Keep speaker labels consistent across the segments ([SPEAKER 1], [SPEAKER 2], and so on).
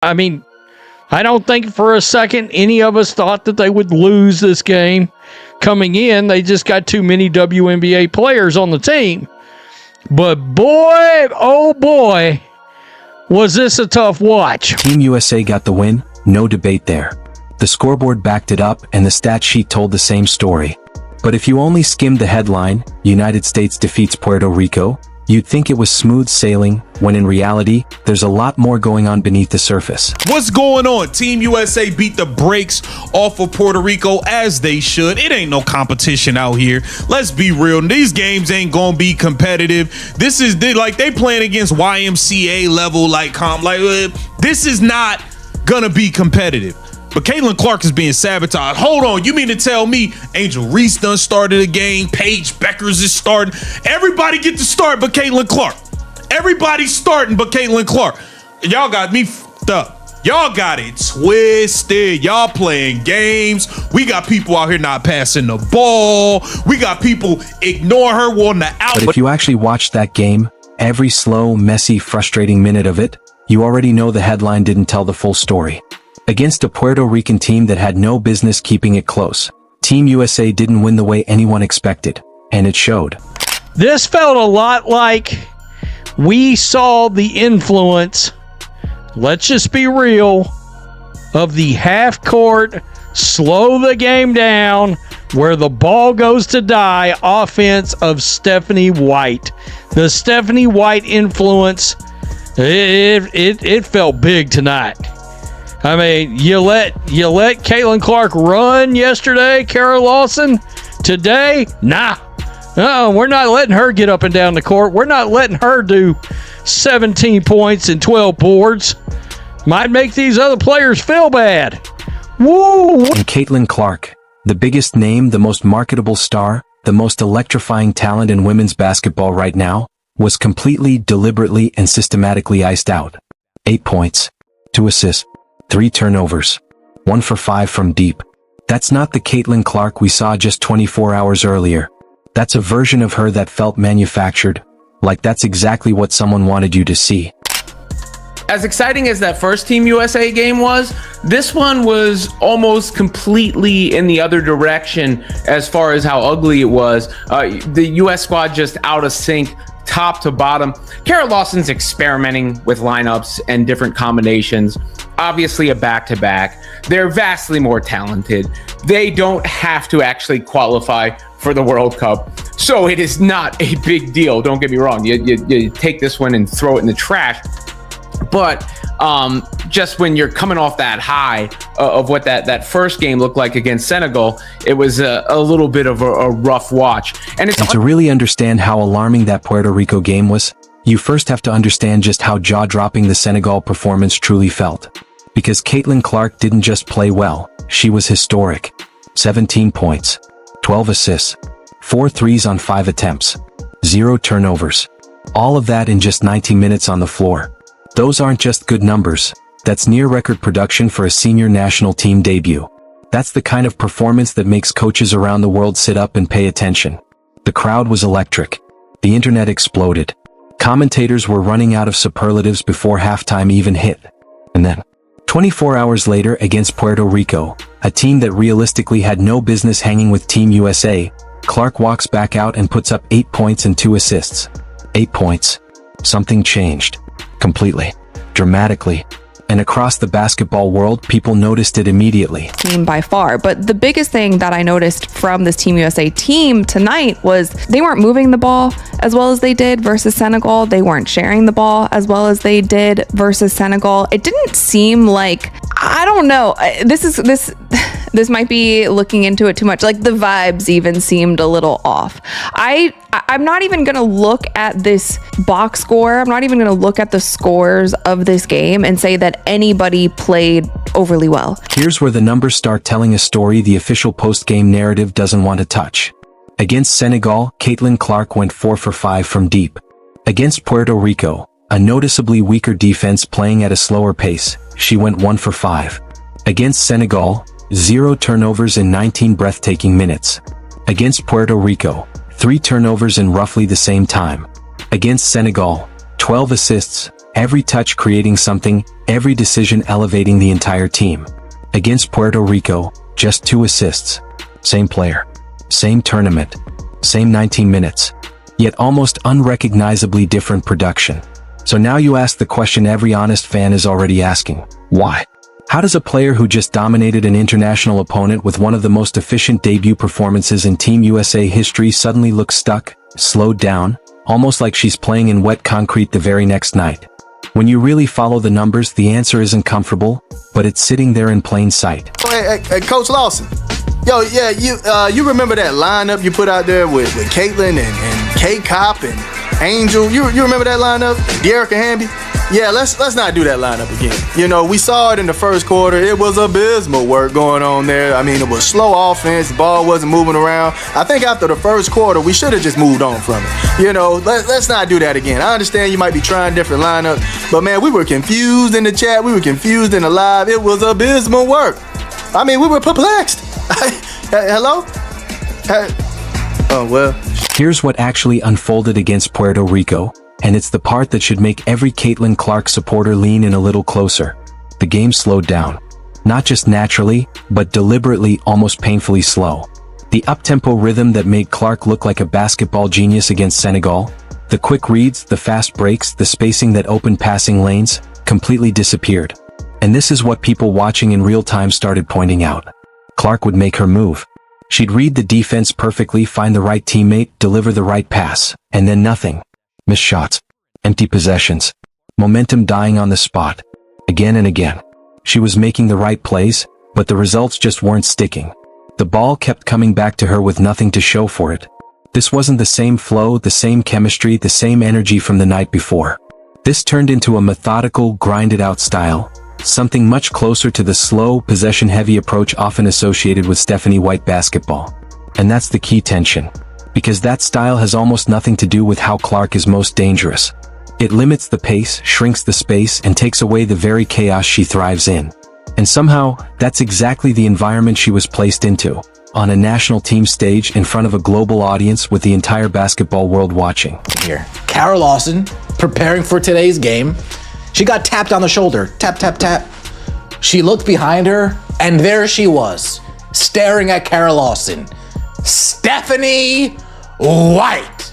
[SPEAKER 1] I mean, I don't think for a second any of us thought that they would lose this game. Coming in, they just got too many WNBA players on the team. But boy, oh boy, was this a tough watch.
[SPEAKER 2] Team USA got the win, no debate there. The scoreboard backed it up and the stat sheet told the same story. But if you only skimmed the headline, United States defeats Puerto Rico, you'd think it was smooth sailing, when in reality, there's a lot more going on beneath the surface.
[SPEAKER 3] What's going on? Team USA beat the brakes off of Puerto Rico, as they should. It ain't no competition out here. Let's be real. These games ain't gonna be competitive. This is like they playing against YMCA level this is not gonna be competitive. But Caitlin Clark is being sabotaged. Hold on, you mean to tell me Angel Reese done started a game, Paige Beckers is starting. Everybody get to start but Caitlin Clark. Everybody's starting but Caitlin Clark. Y'all got me f***ed up. Y'all got it twisted. Y'all playing games. We got people out here not passing the ball. We got people ignore her on the out.
[SPEAKER 2] But if you actually watched that game, every slow, messy, frustrating minute of it, you already know the headline didn't tell the full story. Against a Puerto Rican team that had no business keeping it close, Team USA didn't win the way anyone expected, and it showed.
[SPEAKER 1] This felt a lot like we saw the influence, let's just be real, of the half-court, slow the game down, where the ball goes to die offense of Stephanie White. The Stephanie White influence, it felt big tonight. I mean, you let Caitlin Clark run yesterday, Kara Lawson. Today, nah. We're not letting her get up and down the court. We're not letting her do 17 points and 12 boards. Might make these other players feel bad. Woo!
[SPEAKER 2] And Caitlin Clark, the biggest name, the most marketable star, the most electrifying talent in women's basketball right now, was completely, deliberately, and systematically iced out. 8 points, 2 assists, 3 turnovers, 1 for 5 from deep. That's not the Caitlin Clark we saw just 24 hours earlier. That's a version of her that felt manufactured, like that's exactly what someone wanted you to see.
[SPEAKER 4] As exciting as that first Team USA game was, this one was almost completely in the other direction as far as how ugly it was. The US squad just out of sync, top to bottom. Kara Lawson's experimenting with lineups and different combinations. Obviously a back-to-back. They're vastly more talented. They don't have to actually qualify for the World Cup. So it is not a big deal. Don't get me wrong. You take this one and throw it in the trash. But just when you're coming off that high of what that first game looked like against Senegal, it was a little bit of a rough watch. And
[SPEAKER 2] to really understand how alarming that Puerto Rico game was, you first have to understand just how jaw-dropping the Senegal performance truly felt. Because Caitlin Clark didn't just play well, she was historic. 17 points, 12 assists, 4 threes on 5 attempts, 0 turnovers. All of that in just 90 minutes on the floor. Those aren't just good numbers, that's near-record production for a senior national team debut. That's the kind of performance that makes coaches around the world sit up and pay attention. The crowd was electric. The internet exploded. Commentators were running out of superlatives before halftime even hit. And then, 24 hours later against Puerto Rico, a team that realistically had no business hanging with Team USA, Clark walks back out and puts up 8 points and 2 assists. 8 points. Something changed. Completely. Dramatically. And across the basketball world, people noticed it immediately.
[SPEAKER 5] Team by far. But the biggest thing that I noticed from this Team USA team tonight was they weren't moving the ball as well as they did versus Senegal. They weren't sharing the ball as well as they did versus Senegal. It didn't seem like, I don't know, this might be looking into it too much. Like the vibes even seemed a little off. I'm not even going to look at this box score. I'm not even going to look at the scores of this game and say that anybody played overly well.
[SPEAKER 2] Here's where the numbers start telling a story the official post-game narrative doesn't want to touch. Against Senegal, Caitlin Clark went 4 for 5 from deep. Against Puerto Rico, a noticeably weaker defense playing at a slower pace, she went 1 for 5. Against Senegal, 0 turnovers in 19 breathtaking minutes. Against Puerto Rico, 3 turnovers in roughly the same time. Against Senegal, 12 assists, every touch creating something, every decision elevating the entire team. Against Puerto Rico, just 2 assists. Same player. Same tournament. Same 19 minutes. Yet almost unrecognizably different production. So now you ask the question every honest fan is already asking. Why? How does a player who just dominated an international opponent with one of the most efficient debut performances in Team USA history suddenly look stuck, slowed down, almost like she's playing in wet concrete the very next night? When you really follow the numbers, the answer isn't comfortable, but it's sitting there in plain sight.
[SPEAKER 6] Hey, Coach Lawson. Yo, yeah, you remember that lineup you put out there with Caitlin and K-Cop and Angel? You remember that lineup? De'Erica Hamby? Yeah, let's not do that lineup again. You know, we saw it in the first quarter. It was abysmal work going on there. I mean, it was slow offense. The ball wasn't moving around. I think after the first quarter, we should have just moved on from it. You know, let's not do that again. I understand you might be trying different lineups, but man, we were confused in the chat. We were confused in the live. It was abysmal work. I mean, we were perplexed. Hello? Oh, well.
[SPEAKER 2] Here's what actually unfolded against Puerto Rico, and it's the part that should make every Caitlin Clark supporter lean in a little closer. The game slowed down. Not just naturally, but deliberately, almost painfully slow. The up-tempo rhythm that made Clark look like a basketball genius against Senegal, the quick reads, the fast breaks, the spacing that opened passing lanes, completely disappeared. And this is what people watching in real time started pointing out. Clark would make her move. She'd read the defense perfectly, find the right teammate, deliver the right pass, and then nothing. Missed shots. Empty possessions. Momentum dying on the spot. Again and again. She was making the right plays, but the results just weren't sticking. The ball kept coming back to her with nothing to show for it. This wasn't the same flow, the same chemistry, the same energy from the night before. This turned into a methodical, grinded-out style. Something much closer to the slow, possession-heavy approach often associated with Stephanie White basketball. And that's the key tension. Because that style has almost nothing to do with how Clark is most dangerous. It limits the pace, shrinks the space, and takes away the very chaos she thrives in. And somehow, that's exactly the environment she was placed into. On a national team stage in front of a global audience with the entire basketball world watching.
[SPEAKER 7] Here, Kara Lawson, preparing for today's game. She got tapped on the shoulder. Tap, tap, tap. She looked behind her, and there she was, staring at Kara Lawson. Stephanie White.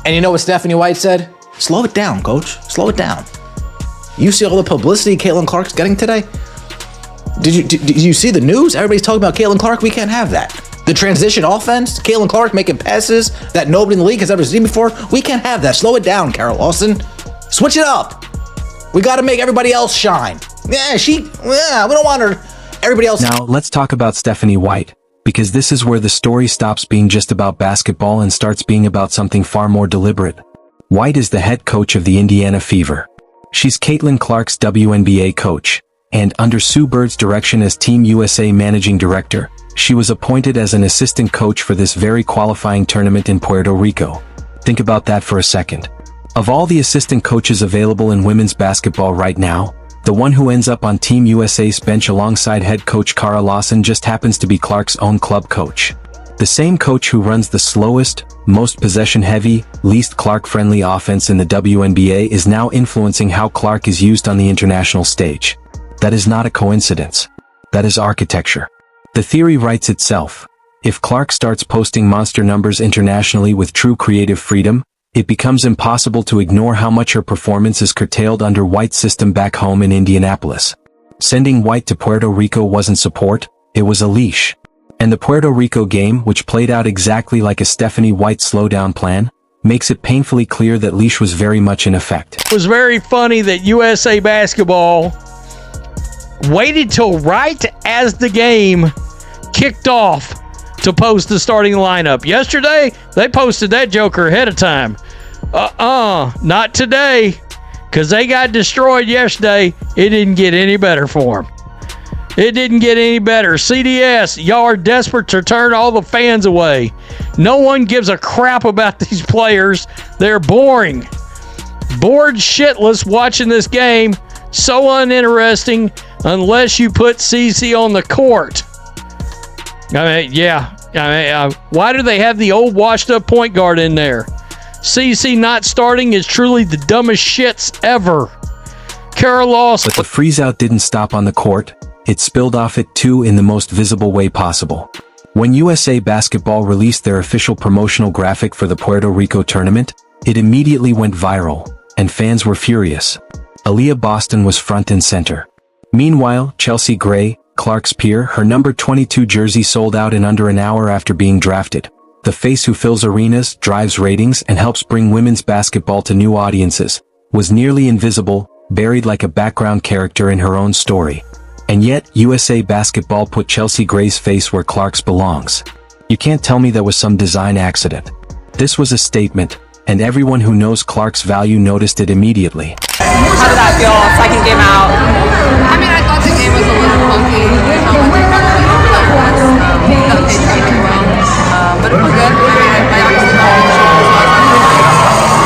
[SPEAKER 7] And you know what Stephanie White said? Slow it down, coach. Slow it down. You see all the publicity Caitlin Clark's getting today? Did you see the news? Everybody's talking about Caitlin Clark. We can't have that. The transition offense, Caitlin Clark making passes that nobody in the league has ever seen before. We can't have that. Slow it down, Kara Lawson. Switch it up. We got to make everybody else shine. We don't want her. Everybody else.
[SPEAKER 2] Now, let's talk about Stephanie White, because this is where the story stops being just about basketball and starts being about something far more deliberate. White is the head coach of the Indiana Fever. She's Caitlin Clark's WNBA coach, and under Sue Bird's direction as Team USA managing director, she was appointed as an assistant coach for this very qualifying tournament in Puerto Rico. Think about that for a second. Of all the assistant coaches available in women's basketball right now, the one who ends up on Team USA's bench alongside head coach Kara Lawson just happens to be Clark's own club coach. The same coach who runs the slowest, most possession-heavy, least Clark-friendly offense in the WNBA is now influencing how Clark is used on the international stage. That is not a coincidence. That is architecture. The theory writes itself. If Clark starts posting monster numbers internationally with true creative freedom, it becomes impossible to ignore how much her performance is curtailed under White's system back home in Indianapolis. Sending White to Puerto Rico wasn't support, it was a leash. And the Puerto Rico game, which played out exactly like a Stephanie White slowdown plan, makes it painfully clear that leash was very much in effect.
[SPEAKER 1] It was very funny that USA Basketball waited till right as the game kicked off to post the starting lineup. Yesterday, they posted that joker ahead of time. Not today, because they got destroyed yesterday. It didn't get any better for them. It didn't get any better. CDS, y'all are desperate to turn all the fans away. No one gives a crap about these players. They're boring. Bored shitless watching this game. So uninteresting unless you put CC on the court. Why do they have the old washed-up point guard in there? CC not starting is truly the dumbest shits ever. Kara Lawson.
[SPEAKER 2] But the freeze-out didn't stop on the court. It spilled off it too in the most visible way possible. When USA Basketball released their official promotional graphic for the Puerto Rico tournament, it immediately went viral, and fans were furious. Aaliyah Boston was front and center. Meanwhile, Chelsea Gray, Clark's peer, her number 22 jersey sold out in under an hour after being drafted. The face who fills arenas, drives ratings, and helps bring women's basketball to new audiences, was nearly invisible, buried like a background character in her own story. And yet, USA Basketball put Chelsea Gray's face where Clark's belongs. You can't tell me that was some design accident. This was a statement, and everyone who knows Clark's value noticed it immediately.
[SPEAKER 8] How did that feel? Second game out.
[SPEAKER 9] I mean, I thought the game was a little funky. But it was good. I obviously thought it was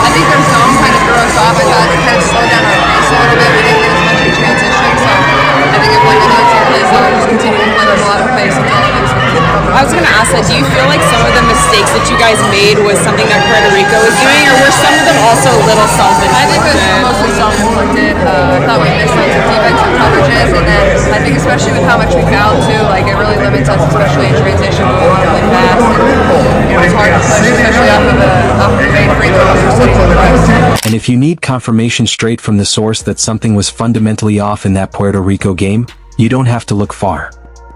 [SPEAKER 9] I think their zone kind of threw us off. I thought it kind of slowed down our pace a little bit. We didn't get as much in transition, so I think if we can get some plays, we'll just continue to play with a lot of pace until it is.
[SPEAKER 8] I was going to ask that, do you feel like some of the mistakes that you guys made was something that Puerto Rico was doing, or were some of them also a little self-inflicted?
[SPEAKER 9] I think it was mostly self-inflicted. I thought we missed on some defensive coverages, and then I think especially with how much we fouled too, like it really limits us, especially in transition when we want to play fast. And it's hard to push, especially off of the main free throws or sitting in front.
[SPEAKER 2] And if you need confirmation straight from the source that something was fundamentally off in that Puerto Rico game, you don't have to look far.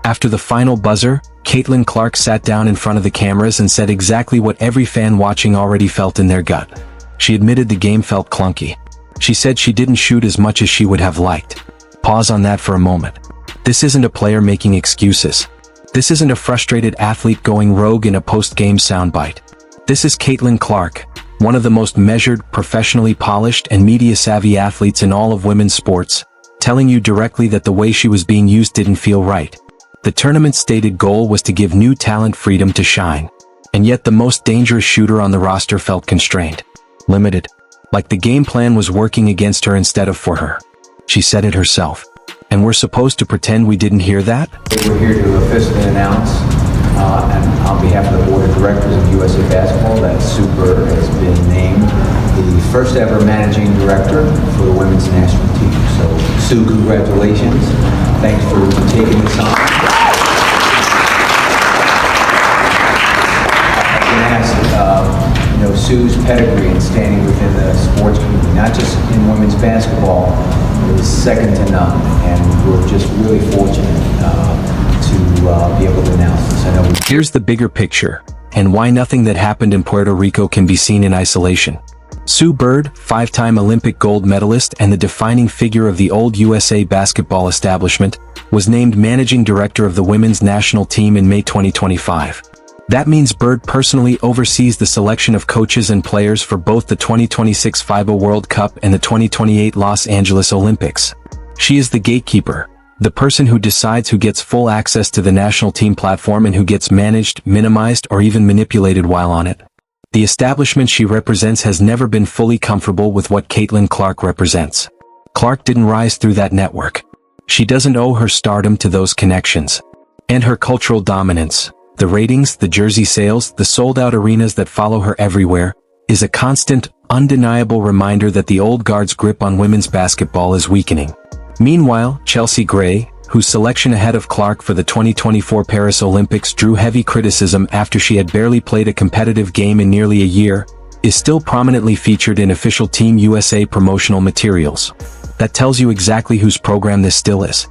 [SPEAKER 2] After the final buzzer, Caitlin Clark sat down in front of the cameras and said exactly what every fan watching already felt in their gut. She admitted the game felt clunky. She said she didn't shoot as much as she would have liked. Pause on that for a moment. This isn't a player making excuses. This isn't a frustrated athlete going rogue in a post-game soundbite. This is Caitlin Clark, one of the most measured, professionally polished, and media-savvy athletes in all of women's sports, telling you directly that the way she was being used didn't feel right. The tournament's stated goal was to give new talent freedom to shine. And yet the most dangerous shooter on the roster felt constrained. Limited. Like the game plan was working against her instead of for her. She said it herself. And we're supposed to pretend we didn't hear that?
[SPEAKER 10] We're here to officially announce, and on behalf of the Board of Directors of USA Basketball, that Super has been named the first ever managing director for the women's national team. So, Sue, congratulations. Thanks for taking this on. I can ask, Sue's pedigree and standing within the sports community, not just in women's basketball, is second to none, and we're just really fortunate to be able to announce this. I know.
[SPEAKER 2] Here's the bigger picture, and why nothing that happened in Puerto Rico can be seen in isolation. Sue Bird, five-time Olympic gold medalist and the defining figure of the old USA basketball establishment, was named managing director of the women's national team in May 2025. That means Bird personally oversees the selection of coaches and players for both the 2026 FIBA World Cup and the 2028 Los Angeles Olympics. She is the gatekeeper, the person who decides who gets full access to the national team platform and who gets managed, minimized, or even manipulated while on it. The establishment she represents has never been fully comfortable with what Caitlin Clark represents. Clark didn't rise through that network. She doesn't owe her stardom to those connections. And her cultural dominance, the ratings, the jersey sales, the sold-out arenas that follow her everywhere, is a constant, undeniable reminder that the old guard's grip on women's basketball is weakening. Meanwhile, Chelsea Gray, whose selection ahead of Clark for the 2024 Paris Olympics drew heavy criticism after she had barely played a competitive game in nearly a year, is still prominently featured in official Team USA promotional materials. That tells you exactly whose program this still is.